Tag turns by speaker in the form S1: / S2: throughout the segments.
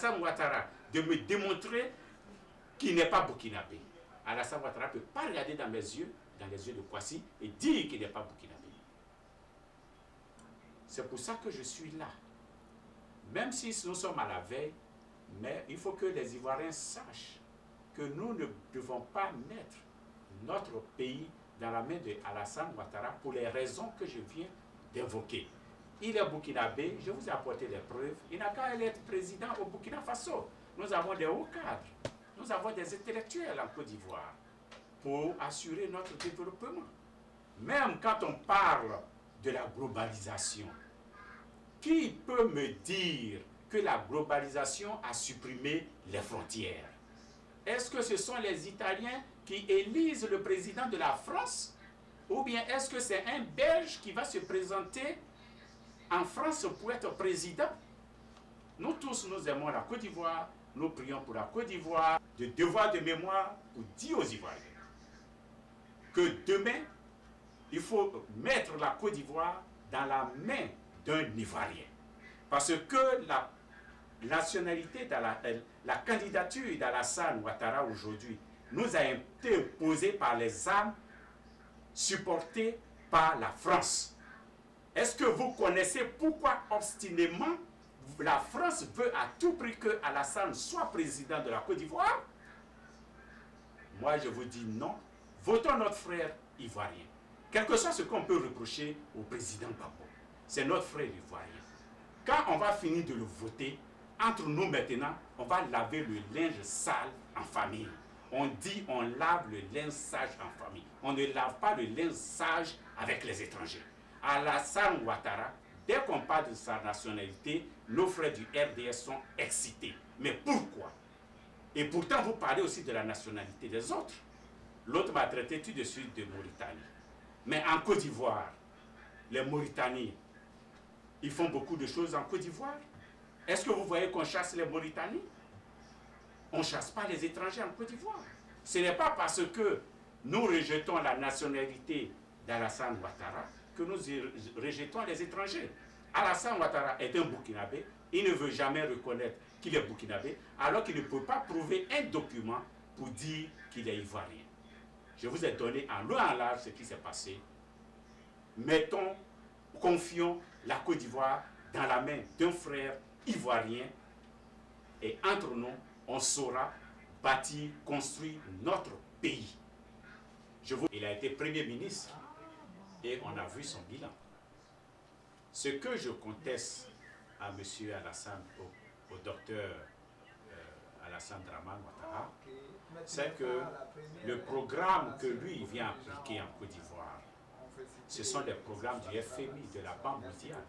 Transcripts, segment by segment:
S1: Alassane Ouattara de me démontrer qu'il n'est pas burkinabé. Alassane Ouattara ne peut pas regarder dans mes yeux, dans les yeux de Kwasi, et dire qu'il n'est pas burkinabé. C'est pour ça que je suis là. Même si nous sommes à la veille, mais il faut que les Ivoiriens sachent que nous ne devons pas mettre notre pays dans la main de Alassane Ouattara pour les raisons que je viens d'évoquer. Il est burkinabé, je vous ai apporté les preuves, il n'a qu'à être président au Burkina Faso. Nous avons des hauts cadres, nous avons des intellectuels en Côte d'Ivoire pour assurer notre développement. Même quand on parle de la globalisation, qui peut me dire que la globalisation a supprimé les frontières? Est-ce que ce sont les Italiens qui élisent le président de la France? Ou bien est-ce que c'est un Belge qui va se présenter en France pour être président? Nous tous, nous aimons la Côte d'Ivoire, nous prions pour la Côte d'Ivoire, de devoir de mémoire pour dire aux Ivoiriens que demain, il faut mettre la Côte d'Ivoire dans la main d'un Ivoirien. Parce que la nationalité, la candidature d'Alassane Ouattara aujourd'hui nous a été imposée par les armes supportées par la France. Est-ce que vous connaissez pourquoi obstinément la France veut à tout prix que Alassane soit président de la Côte d'Ivoire? Moi, je vous dis non. Votons notre frère ivoirien. Quel que soit ce qu'on peut reprocher au président Gbagbo, c'est notre frère ivoirien. Quand on va finir de le voter, entre nous maintenant, on va laver le linge sale en famille. On dit on lave le linge sage en famille. On ne lave pas le linge sage avec les étrangers. Alassane Ouattara, dès qu'on parle de sa nationalité, nos frères du RDS sont excités. Mais pourquoi? Et pourtant, vous parlez aussi de la nationalité des autres. L'autre m'a traité tout de suite de Mauritanie. Mais en Côte d'Ivoire, les Mauritaniens, ils font beaucoup de choses en Côte d'Ivoire. Est-ce que vous voyez qu'on chasse les Mauritaniens? On ne chasse pas les étrangers en Côte d'Ivoire. Ce n'est pas parce que nous rejetons la nationalité d'Alassane Ouattara que nous rejetons les étrangers. Alassane Ouattara est un Burkinabé, il ne veut jamais reconnaître qu'il est Burkinabé, alors qu'il ne peut pas prouver un document pour dire qu'il est Ivoirien. Je vous ai donné en long et en large ce qui s'est passé. Mettons, confions la Côte d'Ivoire dans la main d'un frère ivoirien et entre nous, on saura bâtir, construire notre pays. Il a été Premier ministre et on a vu son bilan. Ce que je conteste à M. Alassane, au docteur Alassane Dramane Ouattara, c'est que le programme que lui vient appliquer en Côte d'Ivoire, ce sont des programmes du FMI, de la Banque mondiale.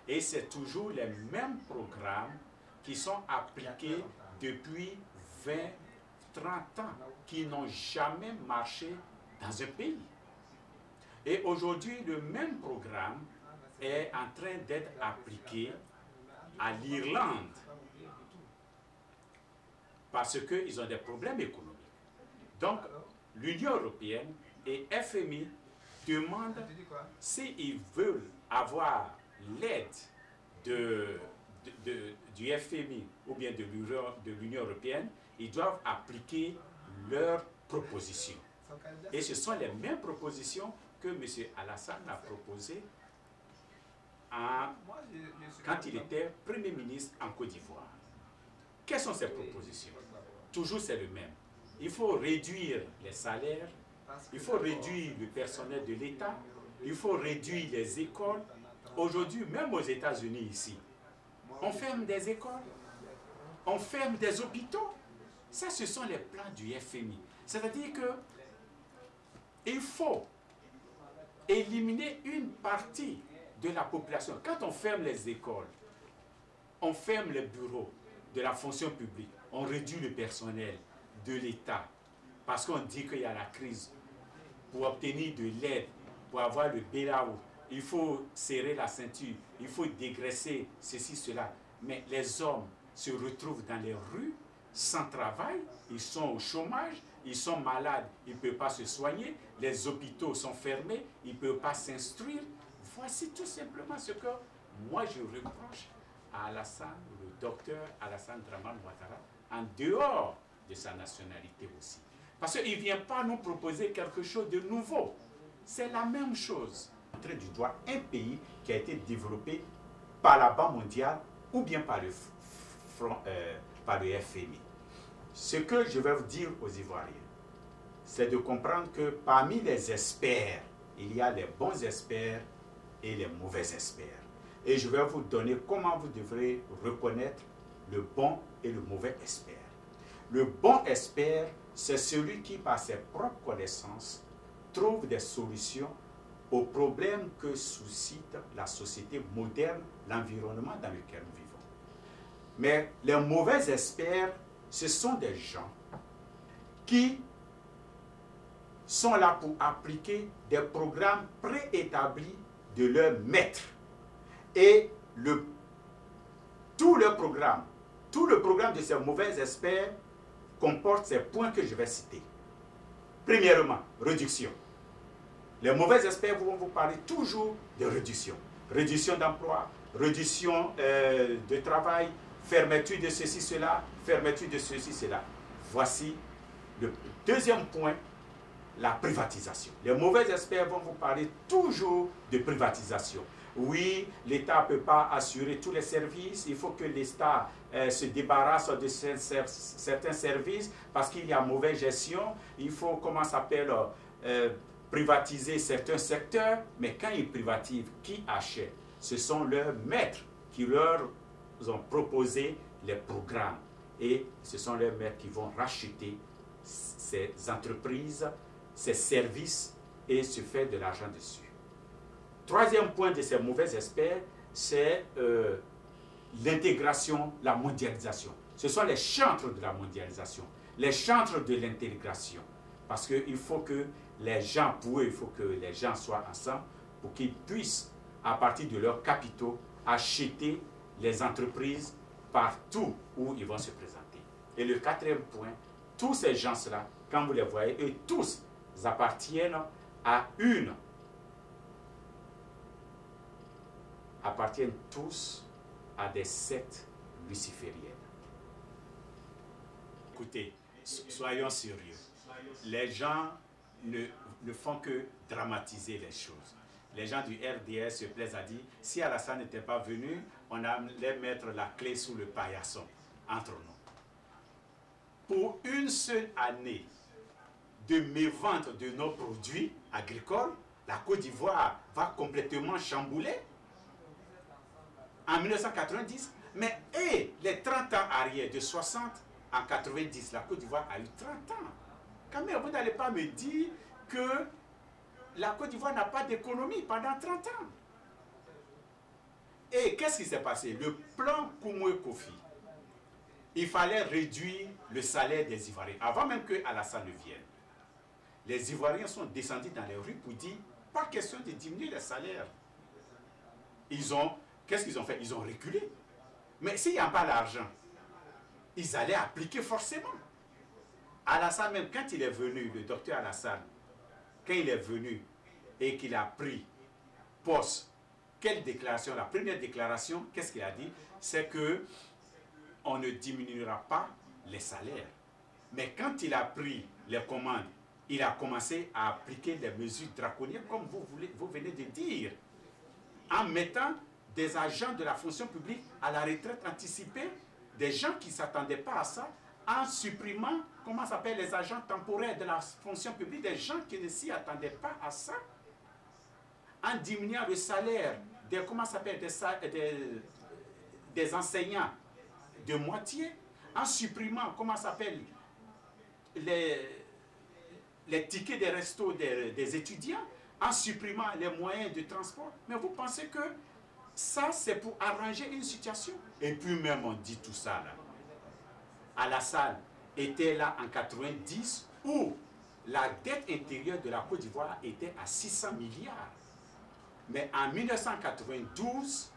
S1: Et c'est toujours les mêmes programmes qui sont appliqués depuis 20, 30 ans, qui n'ont jamais marché dans un pays. Et aujourd'hui, le même programme est en train d'être appliqué à l'Irlande parce qu'ils ont des problèmes économiques. Donc, l'Union européenne et FMI demandent, s'ils veulent avoir l'aide du FMI ou bien de l'Union européenne, ils doivent appliquer leurs propositions. Et ce sont les mêmes propositions que M. Alassane a proposées quand il était Premier ministre en Côte d'Ivoire. Quelles sont ces propositions? Toujours c'est le même. Il faut réduire les salaires, il faut réduire le personnel de l'État, il faut réduire les écoles. Aujourd'hui, même aux États-Unis ici, on ferme des écoles, on ferme des hôpitaux. Ça, ce sont les plans du FMI. C'est-à-dire que il faut éliminer une partie de la population. Quand on ferme les écoles, on ferme les bureaux de la fonction publique, on réduit le personnel de l'État parce qu'on dit qu'il y a la crise. Pour obtenir de l'aide, pour avoir le bail-out, il faut serrer la ceinture, il faut dégraisser ceci, cela. Mais les hommes se retrouvent dans les rues, sans travail, ils sont au chômage, ils sont malades, ils ne peuvent pas se soigner, les hôpitaux sont fermés, ils ne peuvent pas s'instruire. Voici tout simplement ce que moi je reproche à Alassane, le docteur Alassane Dramane Ouattara en dehors de sa nationalité aussi. Parce qu'il ne vient pas nous proposer quelque chose de nouveau. C'est la même chose. Montrer du doigt un pays qui a été développé par la Banque mondiale ou bien par le FMI. Ce que je vais vous dire aux Ivoiriens, c'est de comprendre que parmi les experts, il y a les bons experts et les mauvais experts. Et je vais vous donner comment vous devrez reconnaître le bon et le mauvais expert. Le bon expert, c'est celui qui, par ses propres connaissances, trouve des solutions aux problèmes que suscite la société moderne, l'environnement dans lequel nous vivons. Mais les mauvais experts, ce sont des gens qui sont là pour appliquer des programmes préétablis de leur maître. Et tout le programme de ces mauvais experts comporte ces points que je vais citer. Premièrement, réduction. Les mauvais experts vont vous parler toujours de réduction. Réduction d'emploi, réduction de travail, fermeture de ceci, cela, fermeture de ceci, cela. Voici le deuxième point, la privatisation. Les mauvais experts vont vous parler toujours de privatisation. Oui, l'État ne peut pas assurer tous les services, il faut que l'État se débarrasse de certains services parce qu'il y a mauvaise gestion, il faut, comment ça s'appelle, privatiser certains secteurs, mais quand ils privatisent, qui achète? Ce sont leurs maîtres qui leur ont proposé les programmes et ce sont leurs maîtres qui vont racheter ces entreprises, ces services et se faire de l'argent dessus. Troisième point de ces mauvais experts, c'est l'intégration, la mondialisation. Ce sont les chantres de la mondialisation, les chantres de l'intégration. Parce qu'il faut que les gens, pour eux, il faut que les gens soient ensemble pour qu'ils puissent, à partir de leurs capitaux, acheter les entreprises partout où ils vont se présenter. Et le quatrième point, tous ces gens-là, quand vous les voyez, eux tous appartiennent à appartiennent tous à des sectes lucifériennes. Écoutez, soyons sérieux. Les gens ne font que dramatiser les choses. Les gens du RDS se plaisent à dire, si Alassane n'était pas venu, on allait mettre la clé sous le paillasson entre nous. Pour une seule année de mévente de nos produits agricoles, la Côte d'Ivoire va complètement chambouler. En 1990, mais les 30 ans arrière, de 60 en 90, la Côte d'Ivoire a eu 30 ans. Quand même, vous n'allez pas me dire que la Côte d'Ivoire n'a pas d'économie pendant 30 ans. Et qu'est-ce qui s'est passé? Le plan Koumoué-Kofi, il fallait réduire le salaire des Ivoiriens, avant même que Alassane ne vienne. Les Ivoiriens sont descendus dans les rues pour dire, pas question de diminuer les salaires. Qu'est-ce qu'ils ont fait? Ils ont reculé. Mais s'il n'y a pas l'argent, ils allaient appliquer forcément. Alassane, même quand il est venu, le docteur Alassane, quand il est venu et qu'il a pris poste, quelle déclaration? La première déclaration, qu'est-ce qu'il a dit? C'est que on ne diminuera pas les salaires. Mais quand il a pris les commandes, il a commencé à appliquer des mesures draconiennes, comme vous venez de dire, en mettant des agents de la fonction publique à la retraite anticipée, des gens qui ne s'attendaient pas à ça, en supprimant, comment s'appelle, les agents temporaires de la fonction publique, des gens qui ne s'y attendaient pas à ça, en diminuant le salaire des, comment s'appelle, des enseignants de moitié, en supprimant, comment s'appelle, les tickets des restos des étudiants, en supprimant les moyens de transport. Mais vous pensez que ça, c'est pour arranger une situation? Et puis même, on dit tout ça là. Alassane était là en 90 où la dette intérieure de la Côte d'Ivoire était à 600 milliards. Mais en 1992,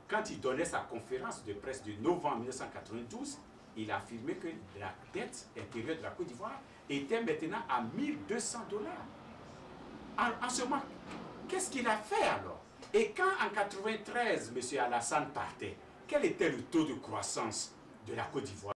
S1: quand il donnait sa conférence de presse de novembre 1992, il a affirmé que la dette intérieure de la Côte d'Ivoire était maintenant à 1200 $. En ce moment, qu'est-ce qu'il a fait alors? Et quand en 93, M. Alassane partait, quel était le taux de croissance de la Côte d'Ivoire